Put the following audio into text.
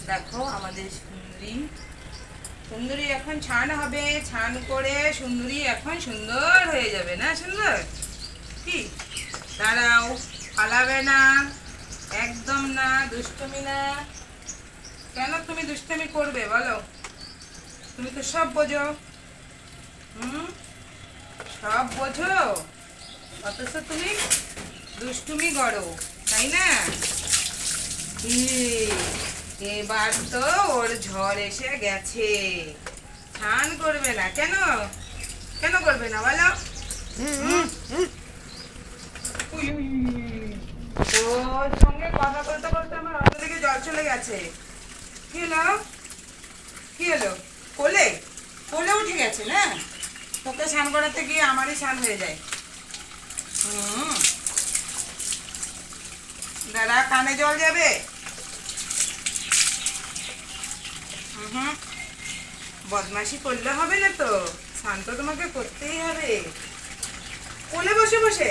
দেখো আমাদের সুন্দরী সুন্দরী এখন ছান হবে, ছান করে সুন্দরী এখন সুন্দর হয়ে যাবে না? সুন্দর কি? দাঁড়াও, পালাবে না, একদম না, দুষ্টুমি না। কেন তুমি দুষ্টুমি করবে বলো? তুমি তো সব বোঝো। হুম, সব বোঝো, অথচ তুমি দুষ্টুমি করো, তাই না? এবার তো ওর ঝড় এসে গেছে, স্নান করবে না কেন? কেন করবে না বলো? We, we, we. তোর সঙ্গে কথা বলতে বলতে আমার মাথা থেকে জল চলে গেছে। কি হলো? কি হলো? কোলে কোলে উঠে গেছে না? তোকে স্নান করাতে গিয়ে আমারই স্নান হয়ে যায়। হুম, দাঁড়া, কানে জল যাবে। হুম, বদমাশি করলে হবে না তো, স্নান তো তোমাকে করতেই হবে। কোলে বসে বসে